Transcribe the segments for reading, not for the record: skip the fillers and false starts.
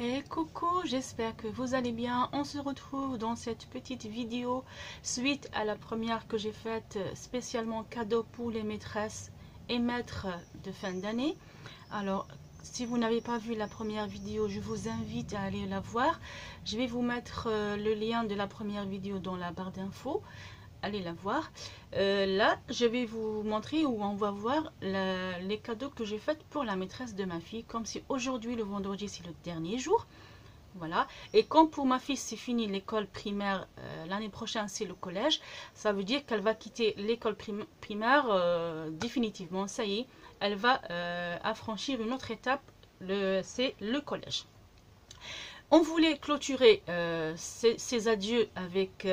Et coucou, j'espère que vous allez bien. On se retrouve dans cette petite vidéo suite à la première que j'ai faite spécialement cadeau pour les maîtresses et maîtres de fin d'année. Alors, si vous n'avez pas vu la première vidéo, je vous invite à aller la voir. Je vais vous mettre le lien de la première vidéo dans la barre d'infos. Allez la voir. Là, je vais vous montrer où on va voir les cadeaux que j'ai faits pour la maîtresse de ma fille. Comme si aujourd'hui, le vendredi, c'est le dernier jour. Voilà. Et comme pour ma fille, c'est fini l'école primaire, l'année prochaine, c'est le collège. Ça veut dire qu'elle va quitter l'école primaire définitivement. Ça y est, elle va affranchir une autre étape, c'est le collège. On voulait clôturer ces adieux avec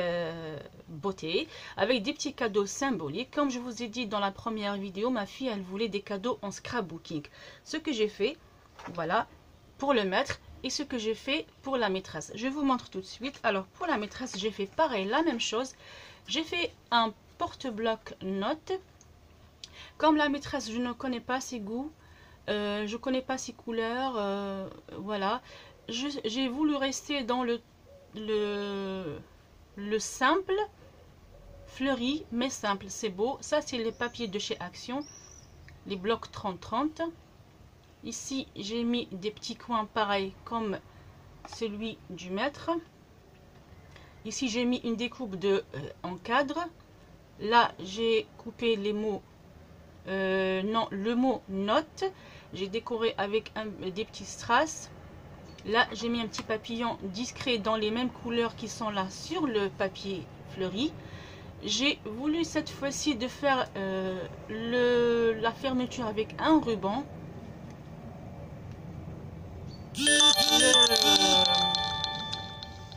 beauté, avec des petits cadeaux symboliques. Comme je vous ai dit dans la première vidéo, ma fille, elle voulait des cadeaux en scrapbooking. Ce que j'ai fait, voilà, pour le maître et ce que j'ai fait pour la maîtresse. Je vous montre tout de suite. Alors, pour la maîtresse, j'ai fait pareil, la même chose. J'ai fait un porte-bloc notes. Comme la maîtresse, je ne connais pas ses goûts, je ne connais pas ses couleurs, voilà. J'ai voulu rester dans le simple, fleuri, mais simple, c'est beau. Ça, c'est les papiers de chez Action, les blocs 30-30. Ici, j'ai mis des petits coins pareils comme celui du maître. Ici, j'ai mis une découpe de encadre. Là, j'ai coupé les mots, le mot note. J'ai décoré avec des petits strass. Là, j'ai mis un petit papillon discret dans les mêmes couleurs qui sont là sur le papier fleuri. J'ai voulu cette fois-ci de faire la fermeture avec un ruban.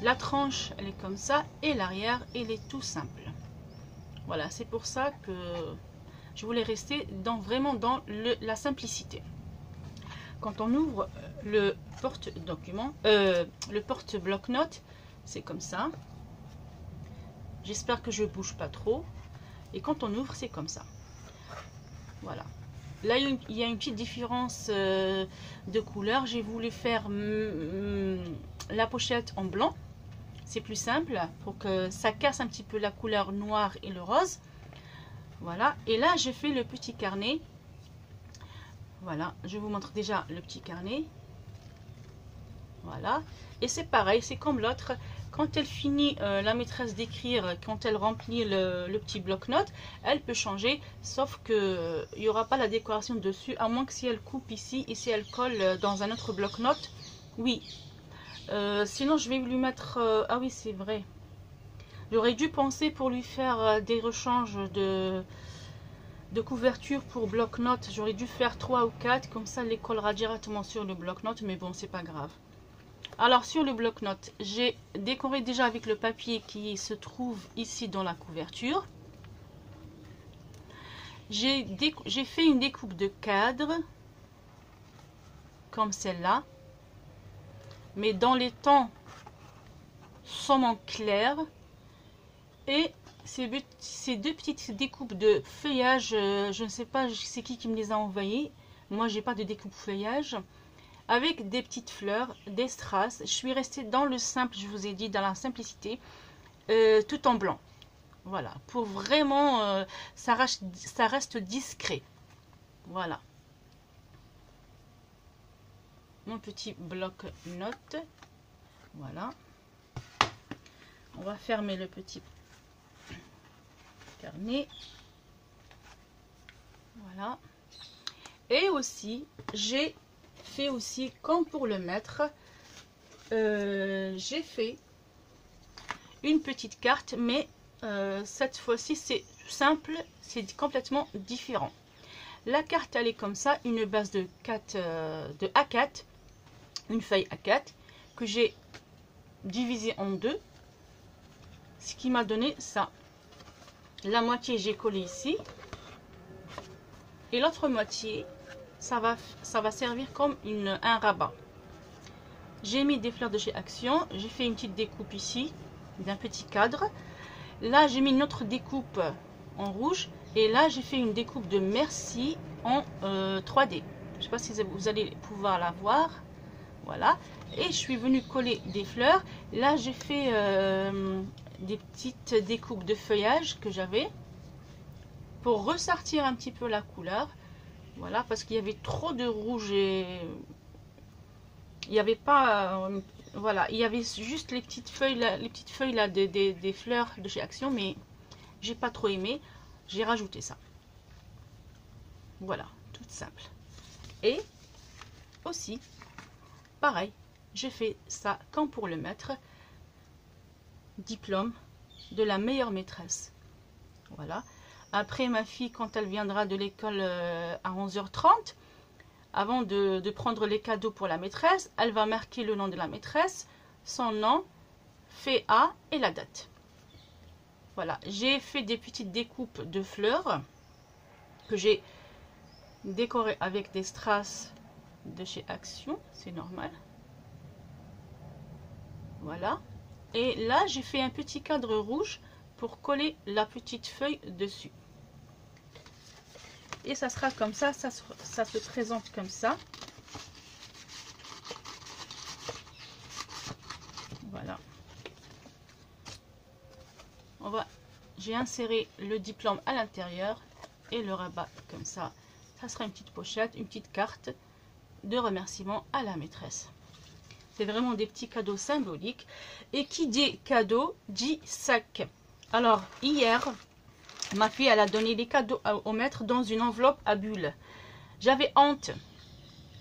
La tranche, elle est comme ça. Et l'arrière, elle est tout simple. Voilà, c'est pour ça que je voulais rester vraiment dans la simplicité. Quand on ouvre le porte-document, le porte-bloc-notes, c'est comme ça. J'espère que je ne bouge pas trop. Et quand on ouvre, c'est comme ça. Voilà. Là, il y a une petite différence de couleur. J'ai voulu faire la pochette en blanc. C'est plus simple pour que ça casse un petit peu la couleur noire et le rose. Voilà. Et là, j'ai fait le petit carnet. Voilà, je vous montre déjà le petit carnet. Voilà. Et c'est pareil, c'est comme l'autre. Quand elle finit, la maîtresse d'écrire, quand elle remplit le petit bloc-notes, elle peut changer. Sauf que il n'y aura pas la décoration dessus, à moins que si elle coupe ici et si elle colle dans un autre bloc-notes. Oui. Sinon, je vais lui mettre... ah oui, c'est vrai. J'aurais dû penser pour lui faire des rechanges de couverture pour bloc-notes. J'aurais dû faire 3 ou 4, comme ça elle les collera directement sur le bloc-notes, mais bon, c'est pas grave. Alors sur le bloc-notes, j'ai décoré déjà avec le papier qui se trouve ici dans la couverture. J'ai fait une découpe de cadre comme celle-là, mais dans les tons sommement clairs. Et ces deux petites découpes de feuillage, je ne sais pas c'est qui me les a envoyées. Moi, j'ai pas de découpe feuillage. Avec des petites fleurs, des strass. Je suis restée dans le simple, je vous ai dit, dans la simplicité, tout en blanc. Voilà, pour vraiment, ça reste discret. Voilà. Mon petit bloc-notes. Voilà. On va fermer le petit carnet. Voilà. Et aussi, j'ai fait aussi, comme pour le maître, j'ai fait une petite carte, mais cette fois-ci, c'est simple, c'est complètement différent. La carte, elle est comme ça, une base de A4, une feuille A4, que j'ai divisée en deux, ce qui m'a donné ça. La moitié, j'ai collé ici. Et l'autre moitié, ça va servir comme un rabat. J'ai mis des fleurs de chez Action. J'ai fait une petite découpe ici, d'un petit cadre. Là, j'ai mis une autre découpe en rouge. Et là, j'ai fait une découpe de Merci en 3D. Je ne sais pas si vous allez pouvoir la voir. Voilà. et je suis venue coller des fleurs. Là j'ai fait des petites découpes de feuillage que j'avais pour ressortir un petit peu la couleur. Voilà, parce qu'il y avait trop de rouge et il n'y avait pas voilà, il y avait juste les petites feuilles là des fleurs de chez Action, mais j'ai pas trop aimé, j'ai rajouté ça. Voilà, tout simple. Et aussi pareil, j'ai fait ça comme pour le maître, diplôme de la meilleure maîtresse. Voilà. Après, ma fille, quand elle viendra de l'école à 11h30, avant de prendre les cadeaux pour la maîtresse, elle va marquer le nom de la maîtresse, son nom, fait A et la date. Voilà, j'ai fait des petites découpes de fleurs que j'ai décorées avec des strass de chez Action, c'est normal. Voilà. Et là, j'ai fait un petit cadre rouge pour coller la petite feuille dessus. Et ça sera comme ça se présente comme ça. Voilà. J'ai inséré le diplôme à l'intérieur et le rabat comme ça. Ça sera une petite pochette, une petite carte de remerciement à la maîtresse. C'est vraiment des petits cadeaux symboliques. Et qui dit cadeau, dit sac. Alors, hier, ma fille, elle a donné les cadeaux au maître dans une enveloppe à bulles. J'avais honte.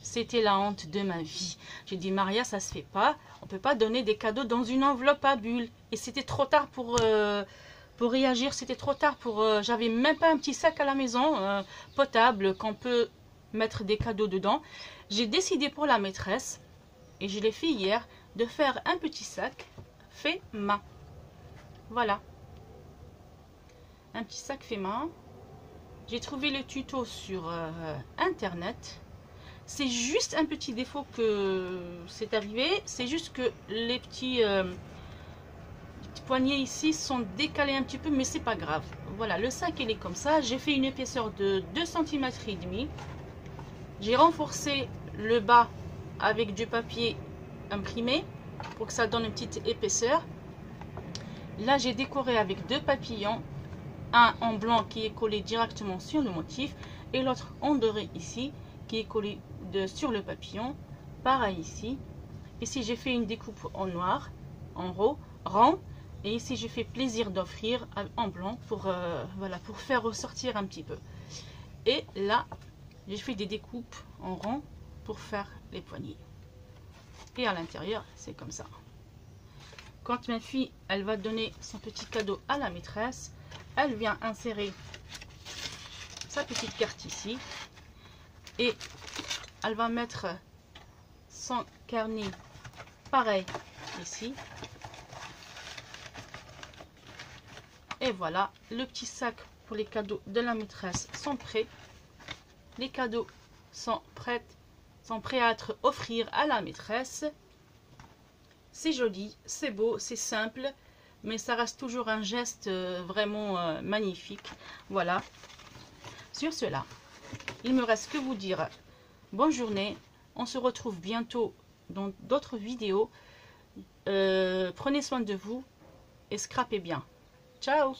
C'était la honte de ma vie. J'ai dit, Maria, ça se fait pas. On peut pas donner des cadeaux dans une enveloppe à bulles. Et c'était trop tard pour réagir. C'était trop tard pour... J'avais même pas un petit sac à la maison, potable, qu'on peut mettre des cadeaux dedans. J'ai décidé pour la maîtresse, et je l'ai fait hier, de faire un petit sac fait main. Voilà. Un petit sac fait main. J'ai trouvé le tuto sur internet. C'est juste un petit défaut que c'est arrivé. C'est juste que les petits poignets ici sont décalés un petit peu, mais c'est pas grave. Voilà, le sac il est comme ça. J'ai fait une épaisseur de 2 cm et demi. J'ai renforcé le bas avec du papier imprimé pour que ça donne une petite épaisseur. Là, j'ai décoré avec 2 papillons, un en blanc qui est collé directement sur le motif et l'autre en doré ici qui est collé sur le papillon. Pareil ici. Ici, j'ai fait une découpe en noir, en rond, et ici j'ai fait plaisir d'offrir en blanc pour voilà, pour faire ressortir un petit peu. Et là, j'ai fait des découpes en rond pour faire les poignées. Et à l'intérieur, c'est comme ça. Quand ma fille, elle va donner son petit cadeau à la maîtresse, elle vient insérer sa petite carte ici. Et elle va mettre son carnet pareil ici. Et voilà, le petit sac pour les cadeaux de la maîtresse sont prêts. Les cadeaux sont prêts à être offerts à la maîtresse. C'est joli, c'est beau, c'est simple, mais ça reste toujours un geste vraiment magnifique. Voilà. Sur cela, il me reste que vous dire bonne journée. On se retrouve bientôt dans d'autres vidéos. Prenez soin de vous et scrapez bien. Ciao!